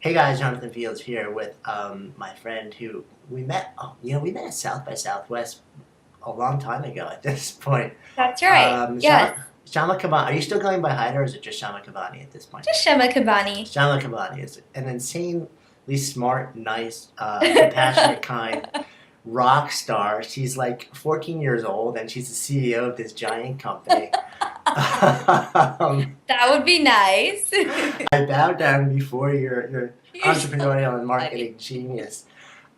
Hey guys, Jonathan Fields here with my friend who we met. We met at South by Southwest a long time ago. At this point, That's right. Yes. Shama Kabani. Are you still going by Hyder, or is it just Shama Kabani at this point? Just Shama Kabani. Shama Kabani is an insanely smart, nice, compassionate, kind rock star. She's like 14 years old, and she's the CEO of this giant company. um, That would be nice. I bow down before your You're so entrepreneurial and funny. marketing genius.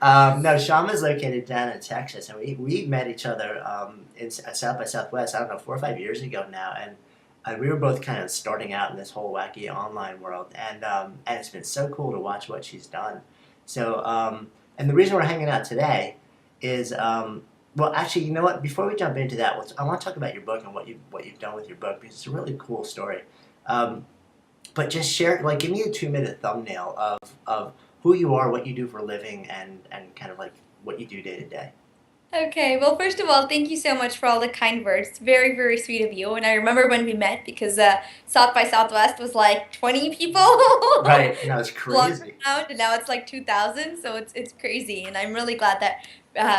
No, Shama's located down in Texas, and we met each other at South by Southwest. I don't know, 4 or 5 years ago now, and we were both kind of starting out in this whole wacky online world, and it's been so cool to watch what she's done. So, and the reason we're hanging out today is, well, actually, you know what? Before we jump into that, I want to talk about your book and what you've done with your book because it's a really cool story. Um, but just share, like, give me a 2 minute thumbnail of who you are, what you do for a living, and kind of like what you do day to day. Okay, well, first of all, thank you so much for all the kind words. It's very, very sweet of you. And I remember when we met because South by Southwest was like 20 people Right? No, it's floating crazy. around, and now it's like 2,000. So it's crazy, and I'm really glad that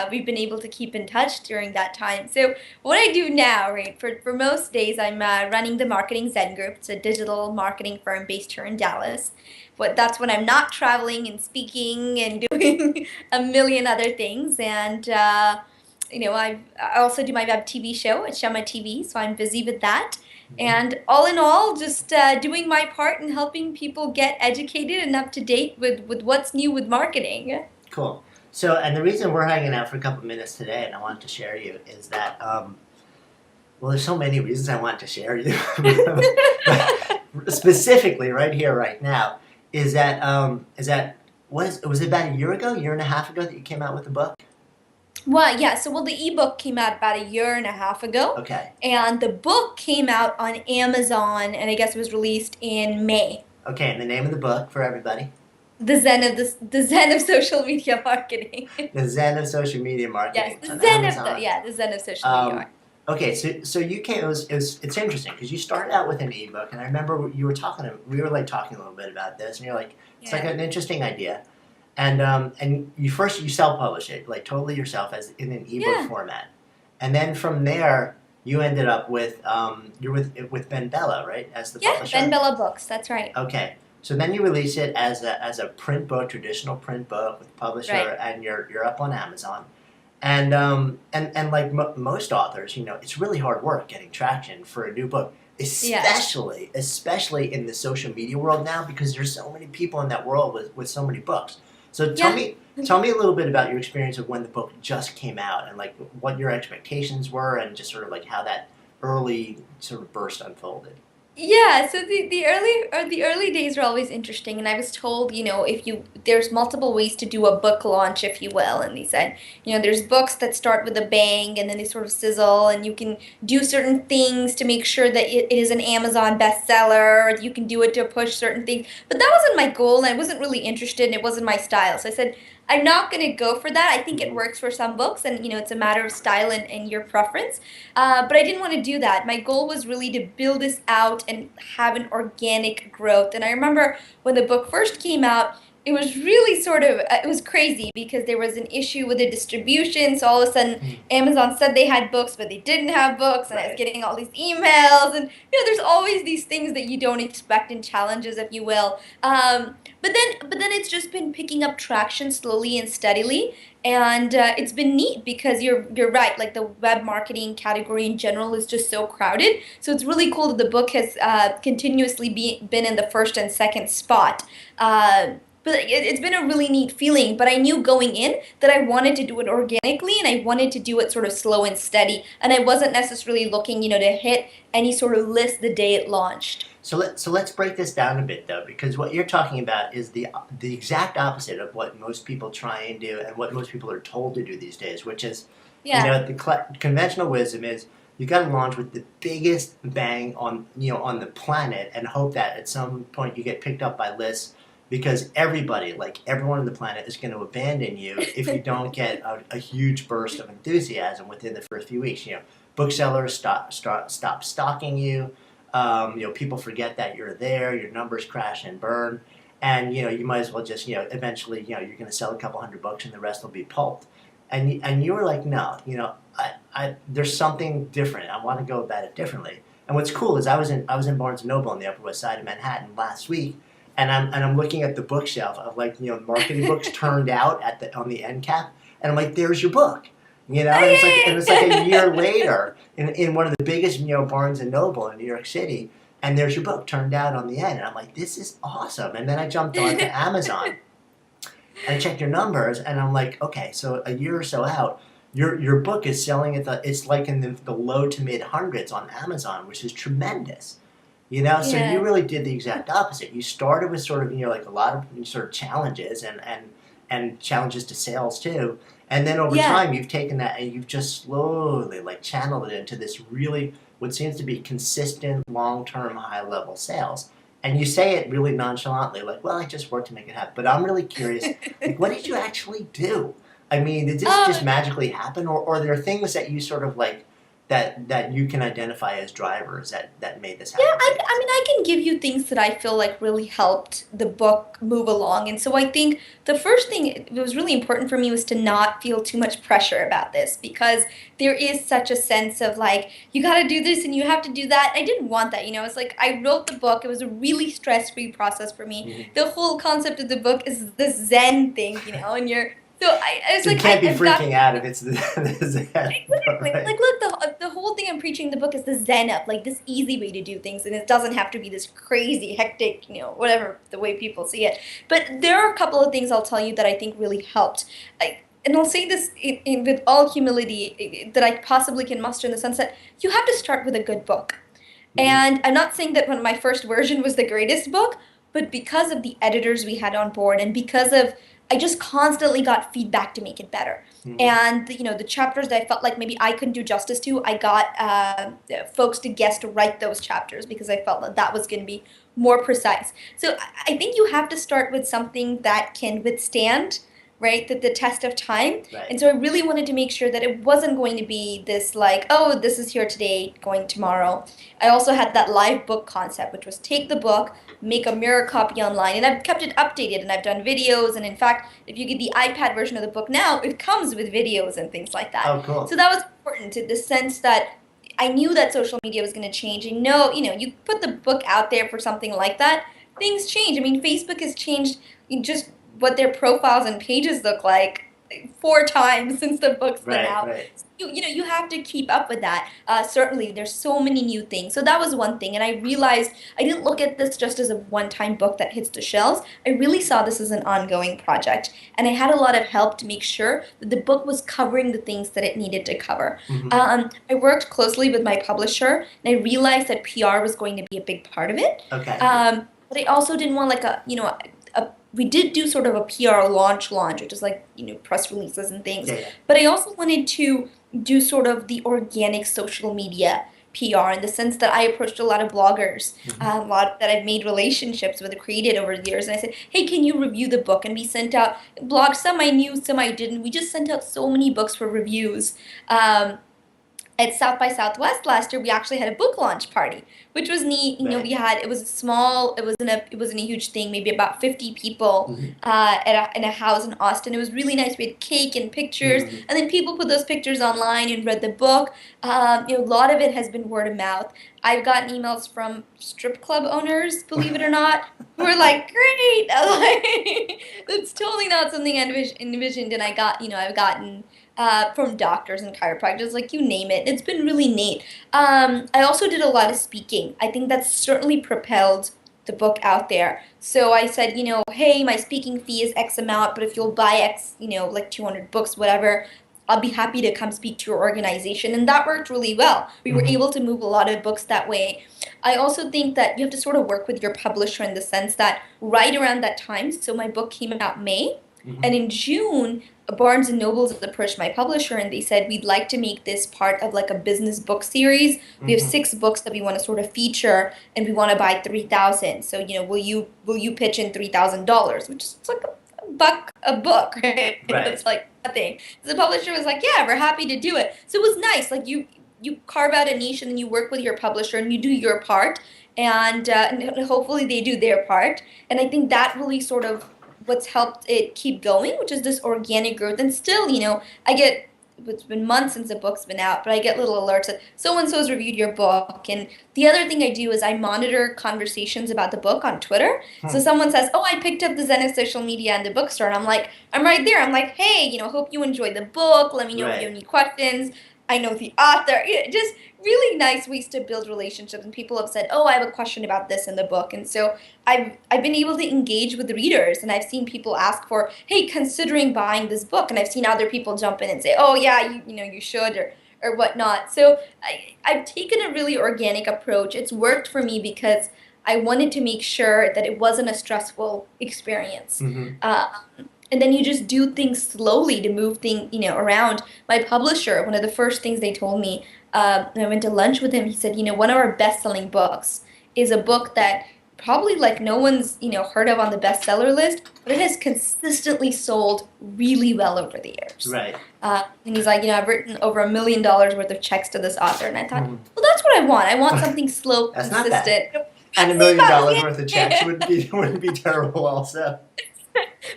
we've been able to keep in touch during that time. So what I do now, right, for most days, I'm running the Marketing Zen Group. It's a digital marketing firm based here in Dallas. But that's when I'm not traveling and speaking and doing a million other things. And I also do my web TV show at Shama TV, so I'm busy with that. Mhm. And all in all, just doing my part in helping people get educated and up to date with what's new with marketing. Cool. So, and the reason we're hanging out for a couple minutes today, and I wanted to share you, is that well, there's so many reasons I want to share you, but specifically right here, right now, is that was it about a year ago, year and a half ago that you came out with the book? Well, yeah, so the ebook came out about a year and a half ago, Okay. and the book came out on Amazon, and I guess it was released in May. Okay, and the name of the book for everybody, The Zen of social media marketing. The Zen of Social Media Yes, Marketing. It's the on Zen of Amazon. the Zen of social media Um, marketing. okay, so you came. It's interesting because you started out with an ebook, and I remember you were talking. We were like talking a little bit about this, and you're like, it's like Yeah. an interesting idea, and you self publish it like totally yourself as in an ebook Yeah. format, and then from there you ended up with you're with Ben Bella, right, as the Yeah, Ben publisher. Bella Books, that's right. Okay. So then you release it as a print book, traditional print book with publisher, Right. and you're up on Amazon. And like most authors, it's really hard work getting traction for a new book, Yes. especially in the social media world now because there's so many people in that world with so many books. So Yeah. tell me a little bit about your experience of when the book just came out and like what your expectations were and just sort of like how that early sort of burst unfolded. Yeah, so the early days were always interesting, and I was told, if you there's multiple ways to do a book launch, if you will, and they said, there's books that start with a bang and then they sort of sizzle, and you can do certain things to make sure that it is an Amazon bestseller, or you can do it to push certain things, but that wasn't my goal, and I wasn't really interested, and it wasn't my style. So I said, I'm not going to go for that. I think it Mhm. works for some books, and it's a matter of style and your preference. But I didn't want to do that. My goal was really to build this out and have an organic growth. And I remember when the book first came out, it was really sort of it was crazy because there was an issue with the distribution. So all of a sudden, Mm. Amazon said they had books, but they didn't have books, and I was Right. getting all these emails, and there's always these things that you don't expect in challenges, if you will. But then it's just been picking up traction slowly and steadily, and it's been neat because you're right. Like the web marketing category in general is just so crowded. So it's really cool that the book has continuously been in the first and second spot. But it's been a really neat feeling. But I knew going in that I wanted to do it organically and I wanted to do it sort of slow and steady. And I wasn't necessarily looking, to hit any sort of list the day it launched. So let's break this down a bit though, because what you're talking about is the exact opposite of what most people try and do and what most people are told to do these days, which is, Yeah. the conventional wisdom is you got to launch with the biggest bang on the planet and hope that at some point you get picked up by lists because everybody, like everyone on the planet, is going to abandon you if you don't get a huge burst of enthusiasm within the first few weeks. Booksellers stop stocking you. People forget that you're there. Your numbers crash and burn. and you might as well just eventually you're going to sell a couple hundred books and the rest will be pulped. And you were like, no, I there's something different. I want to go about it differently. And what's cool is I was in Barnes and Noble on the Upper West Side of Manhattan last week, and I'm looking at the bookshelf of like marketing books turned out on the end cap, and I'm like, there's your book. And it's like a year later in one of the biggest Barnes and Noble in New York City, and there's your book turned out on the end, and I'm like, this is awesome. And then I jumped onto Amazon and I checked your numbers, and I'm like, okay, so a year or so out, your book is selling it's like in the low to mid hundreds on Amazon, which is tremendous. So you Yeah. really did the exact opposite. You started with sort of like a lot of sort of challenges and challenges to sales too, and then over Yeah. time you've taken that and you've just slowly like channeled it into this really what seems to be consistent long-term high-level sales. And you say it really nonchalantly, like, well, I just worked to make it happen. But I'm really curious, like, what did you actually do? I mean, did this just Um, magically happen, or are there things that you sort of like that you can identify as drivers that made this Yeah, happen for you? I mean, I can give you things that I feel like really helped the book move along. And so I think the first thing that was really important for me was to not feel too much pressure about this because there is such a sense of like, you got to do this and you have to do that. I didn't want that. It's like I wrote the book, it was a really stress free process for me. Mhm. The whole concept of the book is this Zen thing, and I was So you like, can't be I've got. freaking out if it's the Zen, Exactly. right? Like, look, the whole thing I'm preaching in the book is the Zen up, like this easy way to do things, and it doesn't have to be this crazy, hectic, whatever the way people see it. But there are a couple of things I'll tell you that I think really helped. And I'll say this with all humility that I possibly can muster in the sense that you have to start with a good book. Mhm. And I'm not saying that when my first version was the greatest book, but because of the editors we had on board and because of I just constantly got feedback to make it better. Mhm. And the chapters that I felt like maybe I couldn't do justice to, I got folks to guest to write those chapters because I felt that that was going to be more precise. So I think you have to start with something that can withstand, right, the test of time. Right. And so I really wanted to make sure that it wasn't going to be this like, oh, this is here today, going tomorrow. I also had that live book concept, which was take the book, make a mirror copy online, and I've kept it updated and I've done videos. And in fact, if you get the iPad version of the book now, it comes with videos and things like that. Oh, cool. So that was important to the sense that I knew that social media was going to change. And you put the book out there for something like that, things change. I mean, Facebook has changed just what their profiles and pages look like 4 times since the book's been Right, out. right. You have to keep up with that. Certainly, there's so many new things. So that was one thing, and I realized I didn't look at this just as a one-time book that hits the shelves. I really saw this as an ongoing project, and I had a lot of help to make sure that the book was covering the things that it needed to cover. Mhm. I worked closely with my publisher, and I realized that PR was going to be a big part of it. Okay. But I also didn't want like we did do sort of a PR launch, which is like, press releases and things. Yeah, yeah. But I also wanted to do sort of the organic social media PR in the sense that I approached a lot of bloggers, Mhm. a lot that I've made relationships with, created over the years. And I said, hey, can you review the book? And we sent out blogs, some I knew, some I didn't. We just sent out so many books for reviews. At South by Southwest last year, we actually had a book launch party, which was neat. Right. It was small, it wasn't a huge thing, maybe about 50 people Mhm. in a house in Austin. It was really nice. We had cake and pictures, Mhm. and then people put those pictures online and read the book. A lot of it has been word of mouth. I've gotten emails from strip club owners, believe it or not, who are like, great. Like, it's totally not something I envisioned, and I've gotten from doctors and chiropractors, like you name it. It's been really neat. I also did a lot of speaking. I think that's certainly propelled the book out there. So I said, hey, my speaking fee is X amount, but if you'll buy X, like 200 books, whatever, I'll be happy to come speak to your organization. And that worked really well. We were Mhm. able to move a lot of books that way. I also think that you have to sort of work with your publisher in the sense that right around that time, so my book came out May, Mhm. and in June, Barnes and Nobles approached my publisher and they said, we'd like to make this part of like a business book series. We have Mhm. 6 books that we want to sort of feature and we want to buy 3,000. So, will you pitch in $3,000, which is like a buck a book, right? Right. It's like nothing. So the publisher was like, yeah, we're happy to do it. So it was nice. Like you carve out a niche and then you work with your publisher and you do your part. and hopefully they do their part. And I think that really sort of what's helped it keep going, which is this organic growth. And still, I get it's been months since the book's been out, but I get little alerts that so and so's reviewed your book. And the other thing I do is I monitor conversations about the book on Twitter. So Hmm. someone says, "Oh, I picked up the Zen of social media in the bookstore," and I'm like, I'm right there. I'm like, "Hey, hope you enjoyed the book. Let me know if you Right. have any questions. I know the author." Just really nice ways to build relationships. And people have said, "Oh, I have a question about this in the book," and so I've been able to engage with readers, and I've seen people ask for, "Hey, considering buying this book," and I've seen other people jump in and say, "Oh yeah, you should," or whatnot. So I've taken a really organic approach. It's worked for me because I wanted to make sure that it wasn't a stressful experience. Hmm. Um, and then you just do things slowly to move things, around. My publisher, one of the first things they told me, when I went to lunch with him, he said, one of our best-selling books is a book that probably like no one's, heard of on the bestseller list, but it has consistently sold really well over the years. Right. And he's like, I've written over $1 million worth of checks to this author, and I thought, Mhm. well, that's what I want. I want something slow, That's not bad. consistent. And $1 It's million not worth of checks bad. wouldn't be terrible also.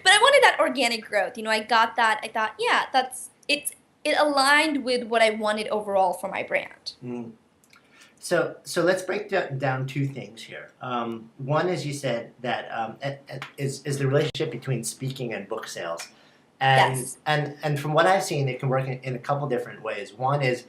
But I wanted that organic growth. I got that. I thought, yeah, it aligned with what I wanted overall for my brand. Mm. So let's break down two things here. One is you said that is the relationship between speaking and book sales, and Yes. and from what I've seen, it can work in a couple different ways. One is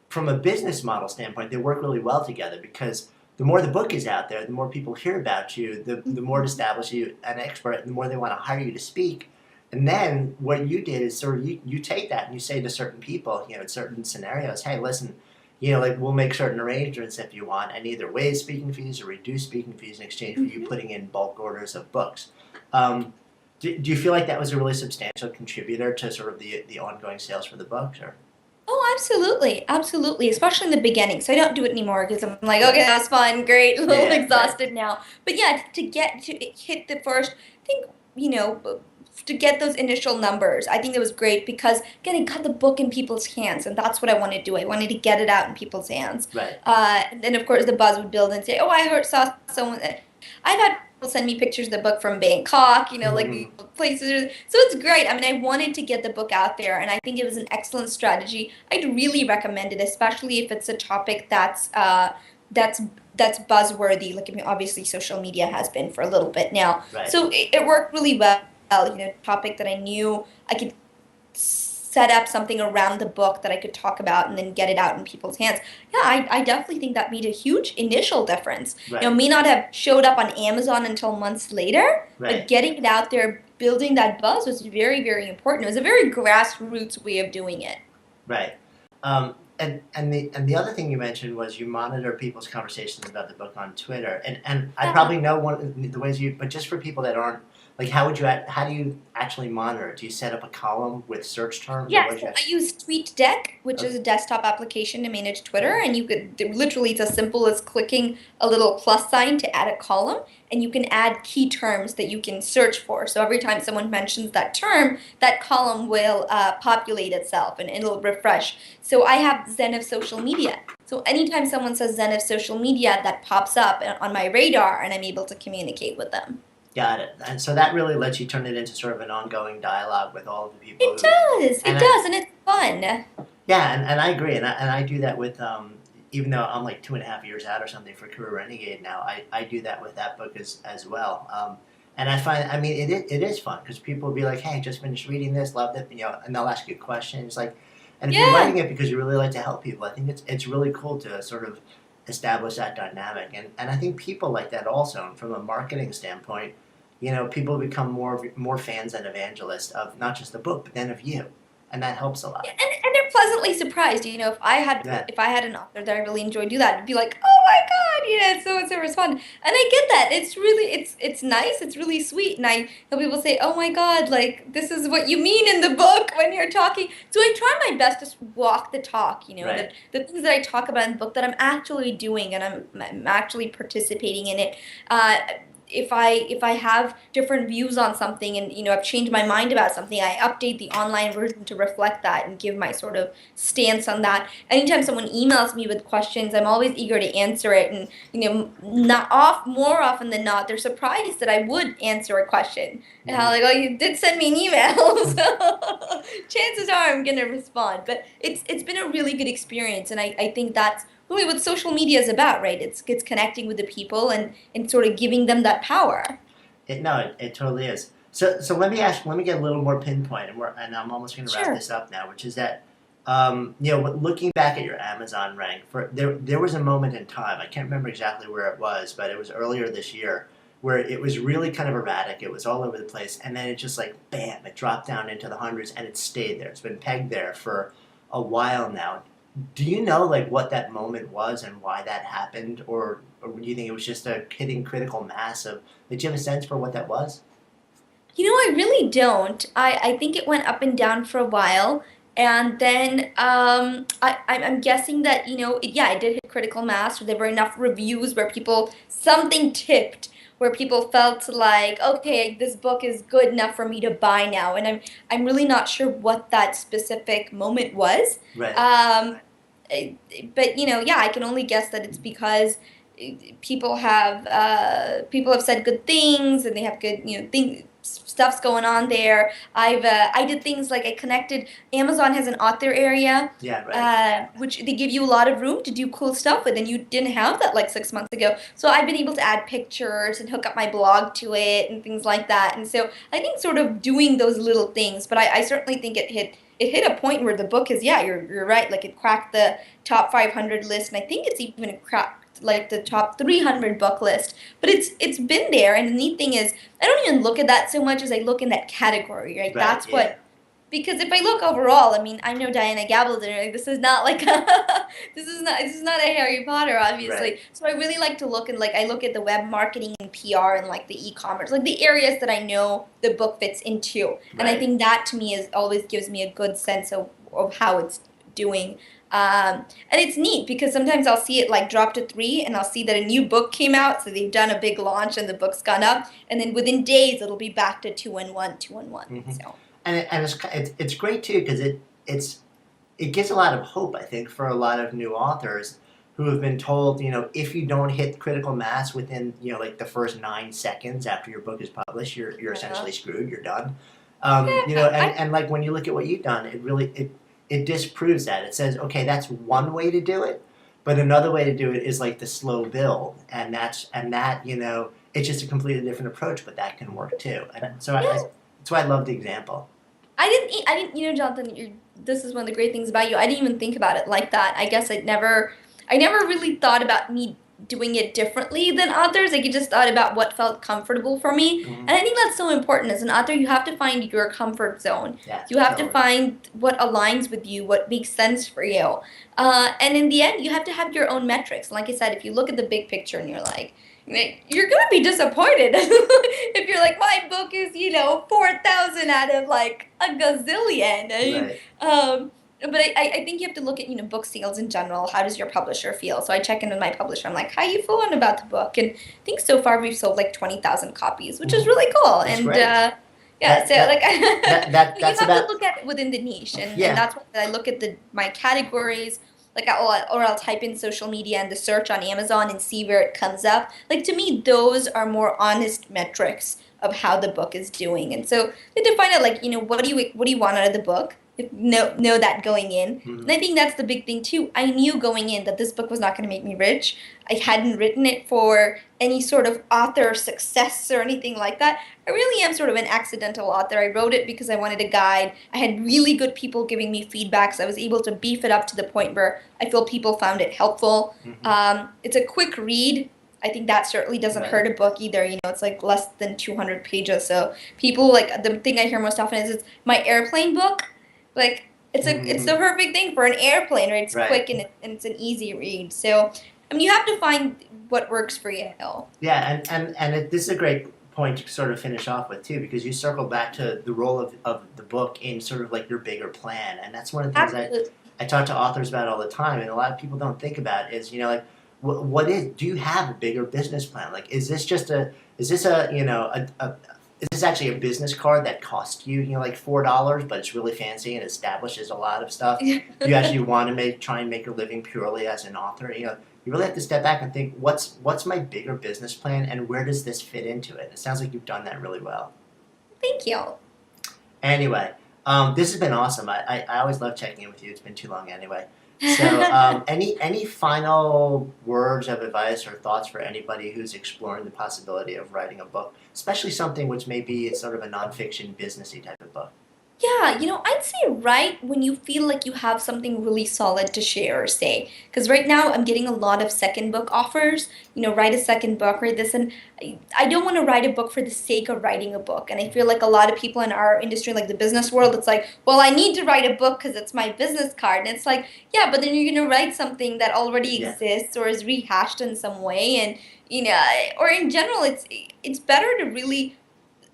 from a business model standpoint, they work really well together because the more the book is out there, the more people hear about you, the more it establishes you an expert, and the more they want to hire you to speak. And then what you did is sort of you take that and you say to certain people, in certain scenarios, hey, listen, like we'll make certain arrangements if you want, and either waive speaking fees or reduce speaking fees in exchange for you Hmm. putting in bulk orders of books. Um, do you feel like that was a really substantial contributor to sort of the ongoing sales for the books? Or Oh, absolutely, absolutely. Especially in the beginning. So I don't do it anymore because I'm like, right, okay, that's fun, great, a yeah, little yeah, right, exhausted now. But yeah, to get to hit the first, I think to get those initial numbers, I think it was great because again, it got the book in people's hands, and that's what I wanted to do. I wanted to get it out in people's hands. right, And then of course the buzz would build and say, oh, I heard saw someone. I've had people send me pictures of the book from Bangkok, like these mm, places. So it's great. I mean, I wanted to get the book out there, and I think it was an excellent strategy. I'd really recommend it, especially if it's a topic that's that's buzzworthy. Like, I mean, obviously, social media has been for a little bit now, right. so it worked really well. Topic that I knew I could set up something around the book that I could talk about and then get it out in people's hands. Yeah, I definitely think that made a huge initial difference. Right, May not have showed up on Amazon until months later, but right, getting it out there, building that buzz was very, very important. It was a very grassroots way of doing it. right. And the other thing you mentioned was you monitor people's conversations about the book on Twitter, and I Yeah. probably know one of the ways but just for people that aren't like, how do you actually monitor it? Do you set up a column with search terms, or Yeah, what do so you? I use TweetDeck, which Okay, is a desktop application to manage Twitter, and you could literally it's as simple as clicking a little plus sign to add a column, and you can add key terms that you can search for. So every time someone mentions that term, that column will populate itself and it'll refresh. So I have Zen of social media. So anytime someone says Zen of social media, that pops up on my radar, and I'm able to communicate with them. got it. And so that really lets you turn it into sort of an ongoing dialogue with all of the people It who. And it I, does, and it's fun. yeah, and I agree, and I do that with even though I'm like 2.5 years out or something for Career Renegade now, I do that with that book as well. And I find, I mean, it is fun because people will be like, hey, just finished reading this, loved it, and they'll ask you questions like, and if you're Yeah. writing it because you really like to help people, I think it's really cool to sort of establish that dynamic, and I think people like that also. And from a marketing standpoint, people become more fans and evangelists of not just the book, but then of you, and that helps a Yeah, lot. and they're pleasantly surprised. If I had Yeah, if I had an author that I really enjoyed do that, it'd be like, oh my god, it's so much fun. And I get that. It's really it's nice. It's really sweet. And I know people say, oh my god, like this is what you mean in the book when you're talking. So I try my best to walk the talk. right. The things that I talk about in the book that I'm actually doing and I'm actually participating in it. Uh, if I have different views on something and I've changed my mind about something, I update the online version to reflect that and give my sort of stance on that. Anytime someone emails me with questions, I'm always eager to answer it, and not off more often than not, they're surprised that I would answer a question. And I'm Mhm. like, oh, you did send me an email, so chances are I'm gonna respond. But it's been a really good experience, and I think that's really what social media is about, right? It's connecting with the people and sort of giving them that power. No, it totally is. So let me get a little more pinpoint, and I'm almost going to wrap Sure. this up now, which is that, looking back at your Amazon rank, there was a moment in time, I can't remember exactly where it was, but it was earlier this year, where it was really kind of erratic. It was all over the place, and then it just like bam, it dropped down into the hundreds, and it stayed there. It's been pegged there for a while now. Do you know like what that moment was and why that happened, or do you think it was just a hitting critical mass of? Did you have a sense for what that was? I really don't. I think it went up and down for a while. And then I'm guessing that, yeah, it did hit critical mass, or there were enough reviews where something tipped, where people felt like, okay, this book is good enough for me to buy now. And I'm really not sure what that specific moment was. Right. Um, eh, but, yeah, I can only guess that it's because people have said good things, and they have good stuff's going on there. I did things like I connected. Amazon has an author area, Yeah. Right. which they give you a lot of room to do cool stuff with, and you didn't have that like 6 months ago. So I've been able to add pictures and hook up my blog to it and things like that. And so I think sort of doing those little things, but I certainly think it hit a point where the book is, yeah, you're right, like it cracked the top 500 list, and I think it's even cracked like the top 300 book list. But it's been there, and the neat thing is I don't even look at that so much as I look in that category, right? Right. That's Yeah. what, because if I look overall, I mean, I know Diana Gabaldon. Like, this is not like this is not a Harry Potter, Right. obviously. So I really like to look, and like I look at the web marketing and PR and like the e-commerce, like the areas that I know the book fits into, and I Right. think that to me is always gives me a good sense of how it's doing. And it's neat because sometimes I'll see it like drop to three, and I'll see that a new book came out, so they've done a big launch and the book's gone up, and then within days it'll be back to two and one, two and one. Hmm. So. And it's great too because it gives a lot of hope, I think, for a lot of new authors who have been told, if you don't hit critical mass within, like the first 9 seconds after your book is published, you're Uh, essentially screwed. You're done. yeah, And like when you look at what you've done, it disproves that. It says, okay, that's one way to do it, but another way to do it is like the slow build, and that it's just a completely different approach, but that can work too. And so yeah. that's why I love the example. I didn't, Jonathan. This is one of the great things about you. I didn't even think about it like that. I guess I never really thought about me doing it differently than others. Like, I just thought about what felt comfortable for me. Hmm. And I think that's so important. As an author, you have to find your comfort zone. Yeah, You have to totally. find what aligns with you, what makes sense for you. And in the end, you have to have your own metrics. Like I said, if you look at the big picture and you're gonna be disappointed if you're like, my book is 4,000 out of like a gazillion. I mean, Right. but I think you have to look at book sales in general. How does your publisher feel? So I check in with my publisher. I'm like, how you feeling about the book? And I think so far we've sold like 20,000 copies, which is Hmm. really cool. That's And great. yeah, That so that like you that's have to about. look at it within the niche, and Yeah. that's why I look at my categories. Like I'll type in social media and the search on Amazon and see where it comes up. Like, to me, those are more honest metrics of how the book is doing. And so you have to find out, like, what do you want out of the book? Know that going in. Mhm. And I think that's the big thing too. I knew going in that this book was not going to make me rich. I hadn't written it for any sort of author success or anything like that. I really am sort of an accidental author. I wrote it because I wanted a guide. I had really good people giving me feedback, so I was able to beef it up to the point where I feel people found it helpful. Hmm. It's a quick read. I think that certainly doesn't Right. hurt a book either. It's like less than 200 pages. So people, like, the thing I hear most often is it's my airplane book. Like, it's the Hmm. perfect thing for an airplane, right? It's Right. quick, and it's an easy read. So I mean, you have to find what works for you. Yeah, this is a great point to sort of finish off with too, because you circle back to the role of the book in sort of like your bigger plan, and that's one of the things that Absolutely. I talk to authors about all the time, and a lot of people don't think about is like what is do you have a bigger business plan? Like, is this just is this a you know a is this actually a business card that cost you like $4, but it's really fancy and establishes a lot of stuff? Do you actually want to try and make a living purely as an author? You really have to step back and think, what's my bigger business plan, and where does this fit into it? It sounds like you've done that really well. Thank you. Anyway, this has been awesome. I always love checking in with you. It's been too long anyway. So, any final words of advice or thoughts for anybody who's exploring the possibility of writing a book, especially something which may be sort of a nonfiction, businessy type of book? Yeah, I'd say right when you feel like you have something really solid to share or say. Because right now I'm getting a lot of second book offers, write a second book, write this. And I don't want to write a book for the sake of writing a book. And I feel like a lot of people in our industry, like the business world, it's like, well, I need to write a book because it's my business card. And it's like, yeah, but then you're going to write something that already Yeah, exists or is rehashed in some way. And, or in general, it's better to really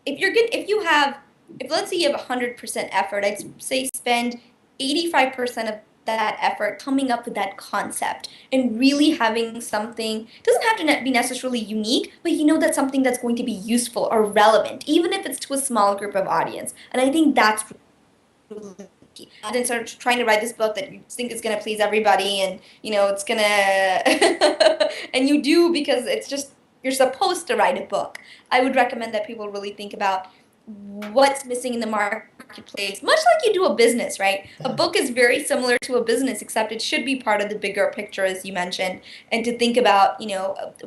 if you have if let's say you have 100% effort, I'd say spend 85% of that effort coming up with that concept and really having something. It doesn't have to be necessarily unique, but that's something that's going to be useful or relevant, even if it's to a small group of audience. And I think that's really key. And then start trying to write this book that you think is going to please everybody, and it's going to and you do because it's just you're supposed to write a book. I would recommend that people really think about what's missing in the marketplace, much like you do a business, right? A yeah. book is very similar to a business, except it should be part of the bigger picture, as you mentioned, and to think about,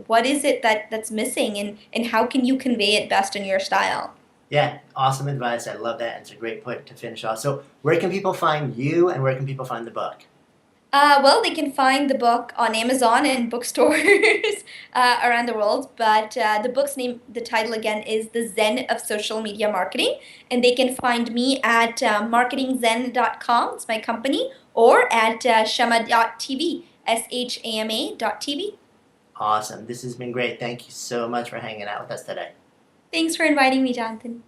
what is it that's missing, and how can you convey it best in your style. Yeah, awesome advice. I love that. It's a great point to finish off. So, where can people find you, and where can people find the book? Well, they can find the book on Amazon and bookstores around the world. But the book's name, the title again, is The Zen of Social Media Marketing. And they can find me at marketingzen.com, it's my company, or at shama.tv, shama.tv. Awesome. This has been great. Thank you so much for hanging out with us today. Thanks for inviting me, Jonathan.